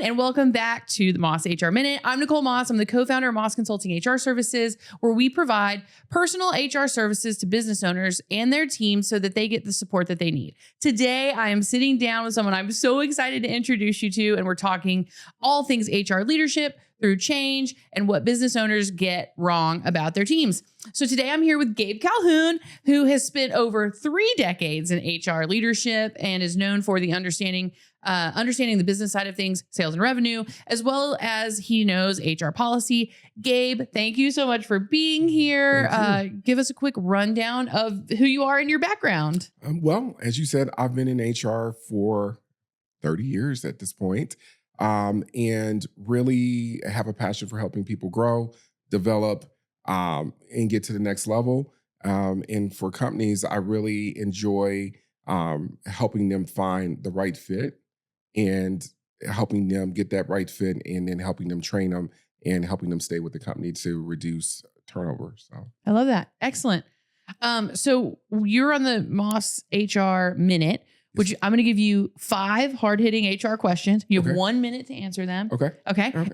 and welcome back to the Moss HR Minute. I'm Nicole Moss. I'm the co-founder of Moss Consulting HR Services, where we provide personal HR services to business owners and their teams so that they get the support that they need. Today, I am sitting down with someone I'm so excited to introduce you to, and we're talking all things HR leadership through change and what business owners get wrong about their teams. So today I'm here with Gabe Calhoun, who has spent over 3 decades in HR leadership and is known for the understanding the business side of things, sales and revenue, as well as he knows HR policy. Gabe, thank you so much for being here. Give us a quick rundown of who you are and your background. Well, as you said, I've been in HR for 30 years at this point. And really have a passion for helping people grow, develop, and get to the next level. And for companies, I really enjoy helping them find the right fit and helping them get that right fit, and then helping them train them and helping them stay with the company to reduce turnover. So I love that. Excellent. So you're on the Moss HR Minute, which I'm going to give you 5 hard-hitting HR questions. You have 1 minute to answer them. Okay.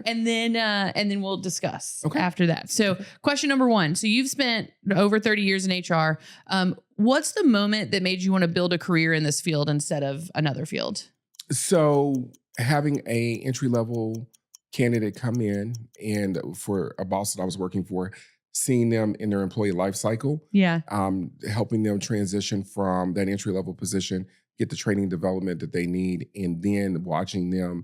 And then we'll discuss after that. So question number 1. So you've spent over 30 years in HR. What's the moment that made you want to build a career in this field instead of another field? So having a entry-level candidate come in, and for a boss that I was working for, seeing them in their employee life cycle, helping them transition from that entry-level position, get the training and development that they need, and then watching them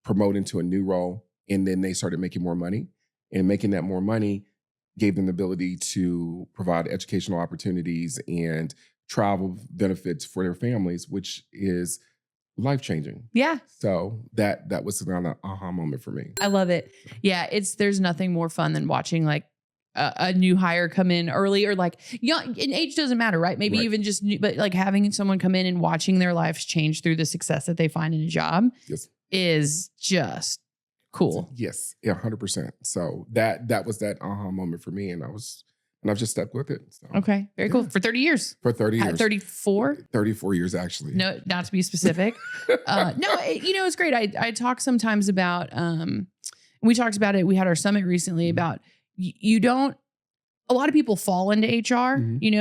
promote into a new role. And then they started making more money, and making that more money gave them the ability to provide educational opportunities and travel benefits for their families, which is life-changing. Yeah. So that was around an aha moment for me. I love it. Yeah. There's nothing more fun than watching like a new hire come in early, or like young, and age doesn't matter, right? Maybe even just new, but like having someone come in and watching their lives change through the success that they find in a job is just cool. Yes. Yeah. 100%. So that was that aha moment for me. And I've just stuck with it. So. Okay. Very cool. For 30 years. For 30 years. 34? 34 years, actually. No, not to be specific. It's great. I talk sometimes about, we talked about it. We had our summit recently about a lot of people fall into HR,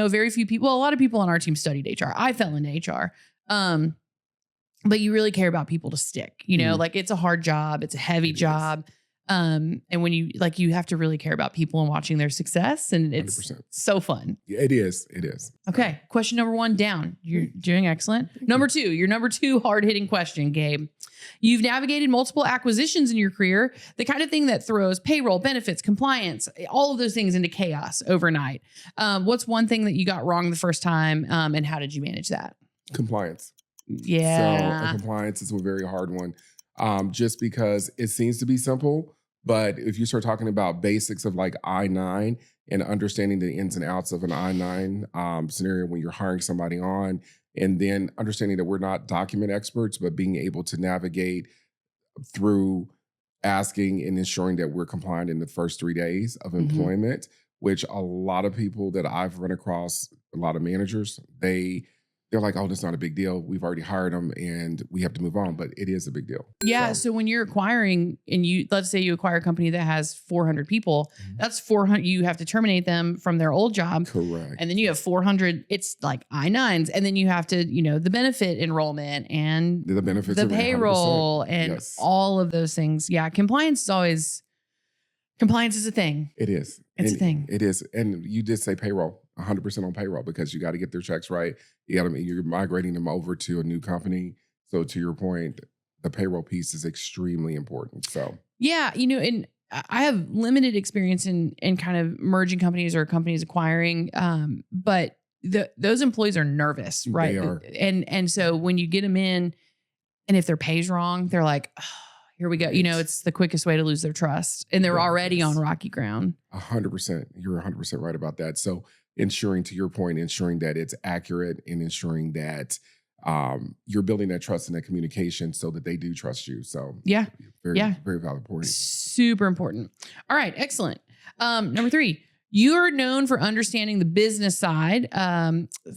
very few people, a lot of people on our team studied HR. I fell into HR. But you really care about people to stick, like it's a hard job. It's a heavy job. And when you have to really care about people and watching their success, and it's 100%. So fun. Yeah, it is. Okay. Question number 1 down. You're doing excellent. Number 2, your number 2 hard-hitting question, Gabe. You've navigated multiple acquisitions in your career, the kind of thing that throws payroll, benefits, compliance, all of those things into chaos overnight. What's one thing that you got wrong the first time, and how did you manage that? Compliance. Yeah. So compliance is a very hard one, just because it seems to be simple. But if you start talking about basics of like I-9 and understanding the ins and outs of an I-9 scenario when you're hiring somebody on, and then understanding that we're not document experts, but being able to navigate through asking and ensuring that we're compliant in the first 3 days of employment, which a lot of people that I've run across, a lot of managers, they're like, oh, that's not a big deal. We've already hired them and we have to move on. But it is a big deal. Yeah. So when you're acquiring, and let's say you acquire a company that has 400 people, that's 400. You have to terminate them from their old job. Correct. And then you have 400. It's like I-9s. And then you have to, the benefit enrollment and the benefits, the payroll and all of those things. Yeah. Compliance is a thing. It is. It's a thing. It is. And you did say payroll, 100% on payroll, because you got to get their checks right. You're migrating them over to a new company. So to your point, the payroll piece is extremely important. So yeah, and I have limited experience in kind of merging companies or companies acquiring, but those employees are nervous, right? They are. And so when you get them in, and if their pay's wrong, they're like, oh, here we go. It's the quickest way to lose their trust, and they're already on rocky ground. 100%. You're 100% right about that. So ensuring that it's accurate, and ensuring that you're building that trust and that communication so that they do trust you. So very valid point. Super important. All right. Excellent. Number 3, You're known for understanding the business side,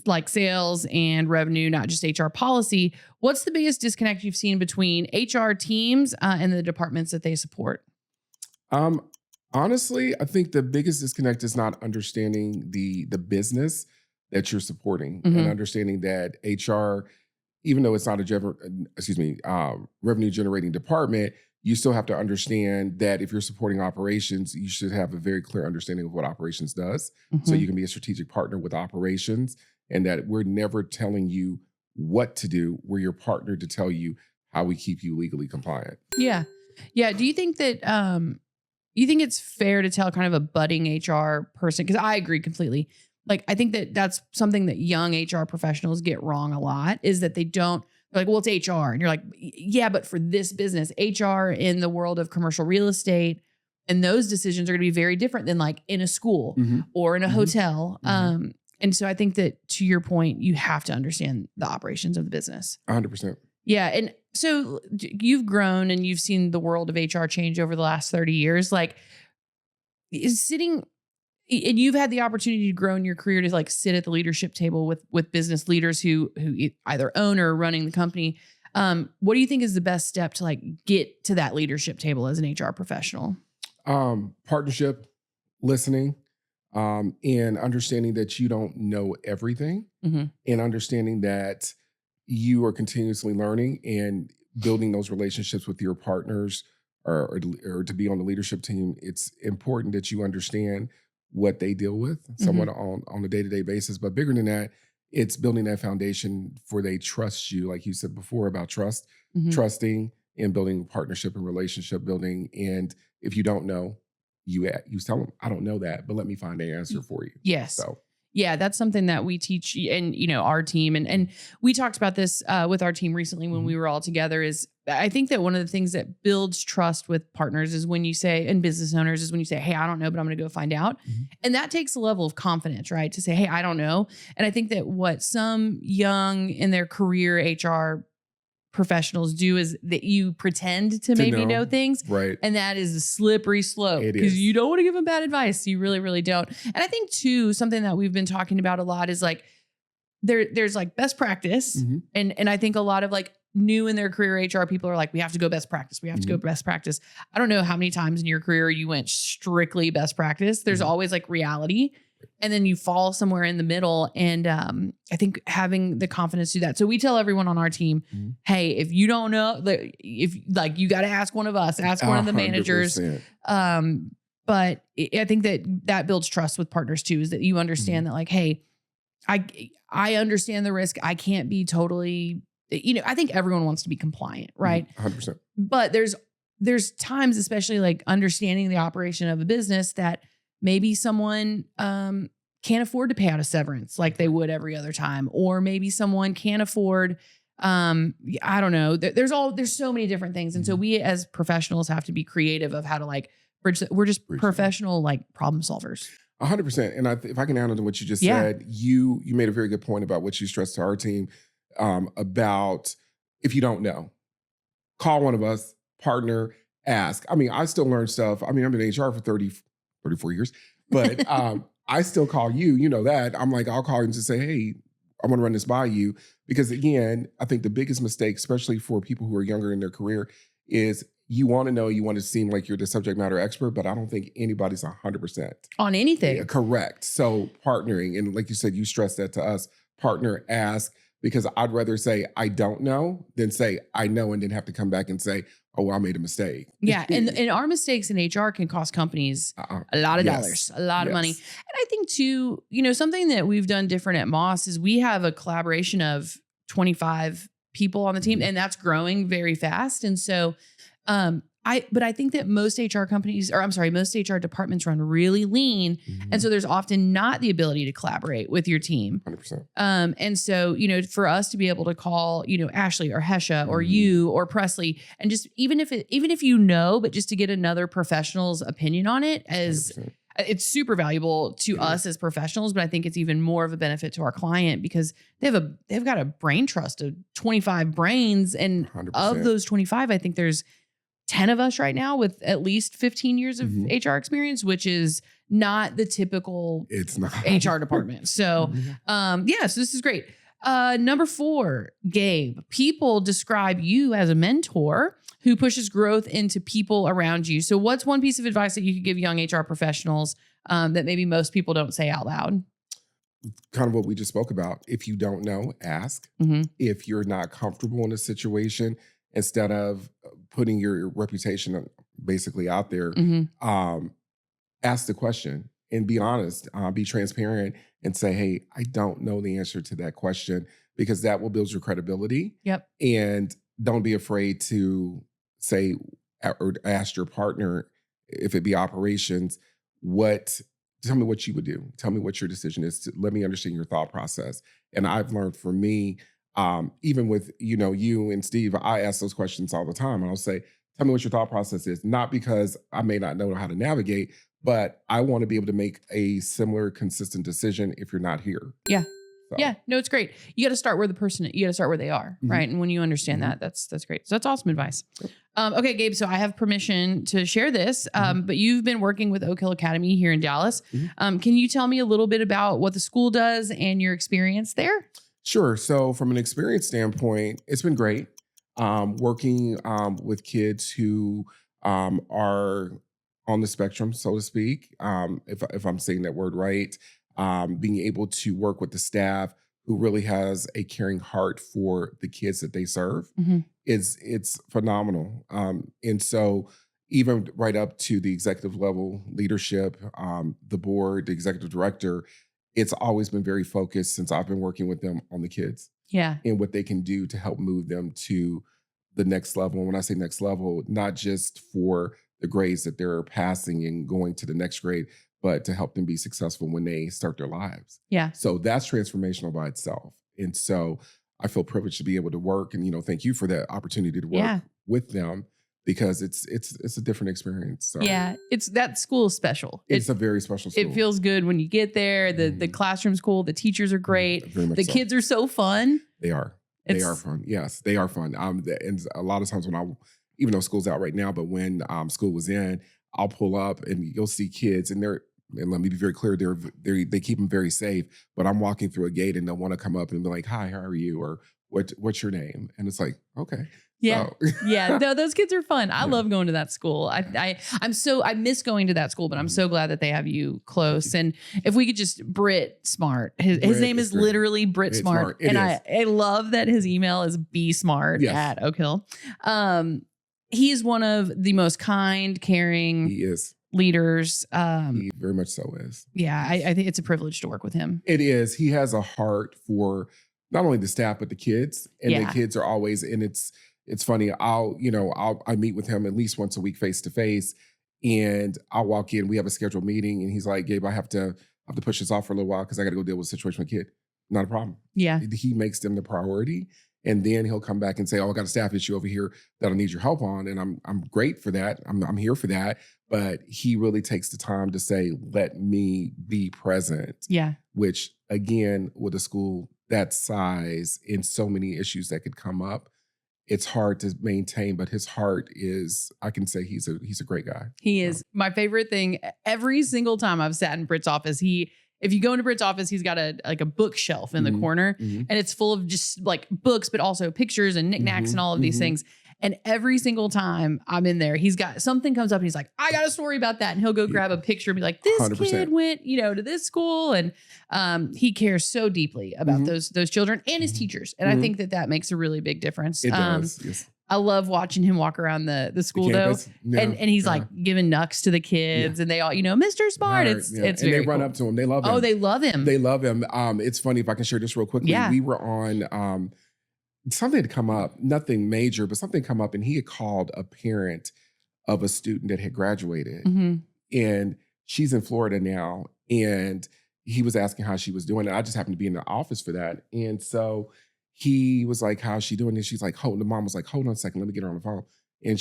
like sales and revenue, not just HR policy. What's the biggest disconnect you've seen between HR teams and the departments that they support? Honestly, I think the biggest disconnect is not understanding the business that you're supporting and understanding that HR, even though it's not a revenue generating department, you still have to understand that if you're supporting operations, you should have a very clear understanding of what operations does. So you can be a strategic partner with operations, and that we're never telling you what to do. We're your partner to tell you how we keep you legally compliant. Yeah. Yeah. Do you think that you think it's fair to tell kind of a budding HR person? Because I agree completely. Like, I think that that's something that young HR professionals get wrong a lot, is that they're like, well, it's HR. And you're like, yeah, but for this business, HR in the world of commercial real estate, and those decisions are going to be very different than like in a school or in a hotel. And so I think that, to your point, you have to understand the operations of the business. 100%. Yeah. And so you've grown and you've seen the world of HR change over the last 30 years. Like, and you've had the opportunity to grow in your career to like sit at the leadership table with business leaders who either own or are running the company. What do you think is the best step to like get to that leadership table as an HR professional? Partnership, listening, and understanding that you don't know everything, and understanding that you are continuously learning and building those relationships with your partners or to be on the leadership team. It's important that you understand what they deal with somewhat on a day-to-day basis. But bigger than that, it's building that foundation for they trust you, like you said before about trust, trusting and building partnership and relationship building. And if you don't know, you tell them, I don't know that, but let me find the answer for you. Yes. So yeah, that's something that we teach, and our team, and we talked about this with our team recently when we were all together. Is I think that one of the things that builds trust with partners is when you say, and business owners, is when you say, hey, I don't know, but I'm going to go find out. And that takes a level of confidence, right? To say, hey, I don't know. And I think that what some young in their career HR professionals do is that you pretend to maybe know things. Right. And that is a slippery slope, because you don't want to give them bad advice. You really, really don't. And I think too, something that we've been talking about a lot is like, there's like best practice. And I think a lot of like new in their career HR people are like, we have to go best practice. We have to go best practice. I don't know how many times in your career you went strictly best practice. There's always like reality. And then you fall somewhere in the middle. And I think having the confidence to do that. So we tell everyone on our team, hey, if you don't know, if like, you got to ask one of us, ask one of the managers. But I think that builds trust with partners too, is that you understand that like, hey, I understand the risk. I can't be totally, I think everyone wants to be compliant, right? 100%. But there's times, especially like understanding the operation of a business, that maybe someone can't afford to pay out a severance like they would every other time. Or maybe someone can't afford, I don't know. There's so many different things. And so we as professionals have to be creative of how to like bridge that. We're just professional like problem solvers. 100%. And if I can add on to what you just said, you made a very good point about what you stressed to our team about if you don't know, call one of us, partner, ask. I mean, I still learn stuff. I mean, I'm in HR for 34 years, but I still call you, you know that. I'm like, I'll call you and just say, hey, I want to run this by you. Because again, I think the biggest mistake, especially for people who are younger in their career, is you want to know, you want to seem like you're the subject matter expert, but I don't think anybody's 100% on anything. Yeah, correct. So partnering, and like you said, you stressed that to us, partner, ask, because I'd rather say, I don't know than say, I know, and then have to come back and say, oh, well, I made a mistake. Yeah. And our mistakes in HR can cost companies a lot of dollars, a lot of money. And I think too, something that we've done different at Moss is we have a collaboration of 25 people on the team, and that's growing very fast. And so, but I think that most HR departments run really lean. And so there's often not the ability to collaborate with your team. 100%. And so, for us to be able to call, Ashley or Hesha or you or Presley, and just even if but just to get another professional's opinion on it, as 100%. It's super valuable to us as professionals, but I think it's even more of a benefit to our client, because they've got a brain trust of 25 brains. And 100%. Of those 25, I think there's 10 of us right now with at least 15 years of Mhm. HR experience, which is not the typical It's not. HR department. So, so this is great. Number 4, Gabe, people describe you as a mentor who pushes growth into people around you. So what's one piece of advice that you could give young HR professionals that maybe most people don't say out loud? Kind of what we just spoke about. If you don't know, ask. Mhm. If you're not comfortable in a situation, instead of putting your reputation basically out there, Mhm. ask the question and be honest, be transparent and say, hey, I don't know the answer to that question, because that will build your credibility. Yep. And don't be afraid to say or ask your partner, if it be operations, what, tell me what you would do. Tell me what your decision is. Let me understand your thought process. And I've learned for me, even with, you and Steve, I ask those questions all the time. And I'll say, tell me what your thought process is. Not because I may not know how to navigate, but I want to be able to make a similar, consistent decision if you're not here. Yeah. So, Yeah, no, it's great. You got to start where you got to start where they are, Mhm. right? And when you understand Mhm. that, that's great. So that's awesome advice. Okay, Gabe. So I have permission to share this, but you've been working with Oak Hill Academy here in Dallas. Mhm. Can you tell me a little bit about what the school does and your experience there? Sure. So, from an experience standpoint, it's been great working with kids who are on the spectrum, so to speak. If I'm saying that word right, being able to work with the staff who really has a caring heart for the kids that they serve Mhm. is it's phenomenal. And so, even right up to the executive level leadership, the board, the executive director, it's always been very focused since I've been working with them on the kids Yeah. and what they can do to help move them to the next level. And when I say next level, not just for the grades that they're passing and going to the next grade, but to help them be successful when they start their lives. Yeah. So that's transformational by itself. And so I feel privileged to be able to work, and thank you for that opportunity to work Yeah. with them, because it's a different experience. So Yeah. It's that school is special. it's a very special school. It feels good when you get there. The classroom's cool. The teachers are great. Very much The so. kids are so fun. They are. They are fun. Yes, they are fun. And a lot of times when even though school's out right now, but when school was in, I'll pull up and you'll see kids, and and let me be very clear, they keep them very safe. But I'm walking through a gate and they'll want to come up and be like, "Hi, how are you?" or "What's your name?" And it's like, okay, Yeah. so. Yeah. No, those kids are fun. I Yeah. love going to that school. I miss going to that school, but I'm so glad that they have you close. And if we could just Brit Smart, his Brit name is great. literally Brit It's Smart. It And is. I love that his email is bsmart Yes. at Oak Hill. He is one of the most kind, caring He is. leaders. He very much so is. Yeah, I think it's a privilege to work with him. It is. He has a heart for not only the staff but the kids, and the kids are always. And it's funny. I meet with him at least once a week face to face, and I'll walk in. We have a scheduled meeting, and he's like, "Gabe, I have to push this off for a little while because I got to go deal with a situation with a kid." Not a problem. Yeah. He makes them the priority, and then he'll come back and say, "Oh, I got a staff issue over here that I need your help on," and I'm great for that. I'm here for that. But he really takes the time to say, "Let me be present." Yeah. Which, again, with a school that size and so many issues that could come up, it's hard to maintain. But his heart is, I can say he's a great guy. He is my favorite thing. Every single time I've sat in Brit's office, if you go into Brit's office, he's got a bookshelf in the corner, and it's full of just like books, but also pictures and knickknacks and all of these things. And every single time I'm in there, he's got something comes up and he's like, I got a story about that. And he'll go grab a picture and be like, this 100%. kid went, to this school. And he cares so deeply about those children and his teachers. And I think that makes a really big difference. It does. Yes. I love watching him walk around the school though. Yeah. And he's like giving nucks to the kids and they all, Mr. Smart. It's and very they run cool. up to him. They love him. Oh, they love him. They love him. It's funny, if I can share this real quickly. Yeah. We were on something had come up, nothing major, but something come up, and he had called a parent of a student that had graduated. And she's in Florida now. And he was asking how she was doing. And I just happened to be in the office for that. And so he was like, how's she doing? And she's like, the mom was like, hold on a second, let me get her on the phone. And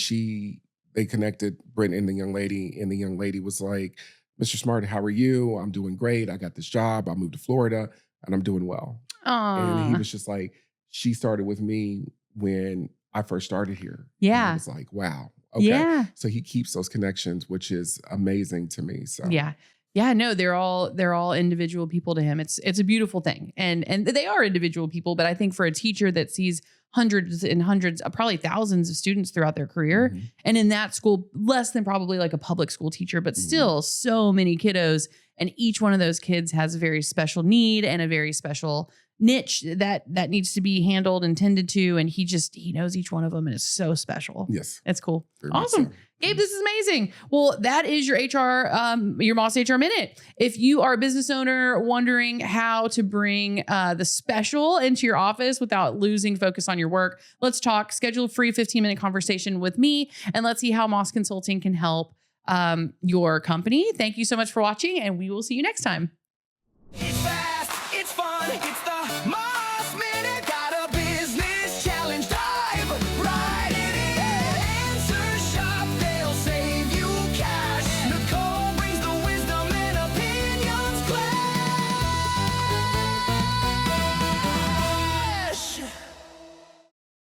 they connected, Brent and the young lady. And the young lady was like, Mr. Smart, how are you? I'm doing great. I got this job. I moved to Florida and I'm doing well. And he was just like, she started with me when I first started here. Yeah. And I was like, wow. Okay. Yeah. So he keeps those connections, which is amazing to me. So Yeah. Yeah, no, they're all individual people to him. It's a beautiful thing. And they are individual people, but I think for a teacher that sees hundreds and hundreds, probably thousands of students throughout their career, Mhm. and in that school, less than probably like a public school teacher, but Mhm. still so many kiddos, and each one of those kids has a very special need and a very special niche that needs to be handled and tended to, and he knows each one of them, and it's so special. Yes. It's cool. Very much Awesome. so. Gabe, this is amazing. Well, that is your your Moss HR Minute. If you are a business owner wondering how to bring the special into your office without losing focus on your work, let's talk. Schedule a free 15-minute conversation with me, and let's see how Moss Consulting can help your company. Thank you so much for watching, and we will see you next time. It's fast, it's fun, it's the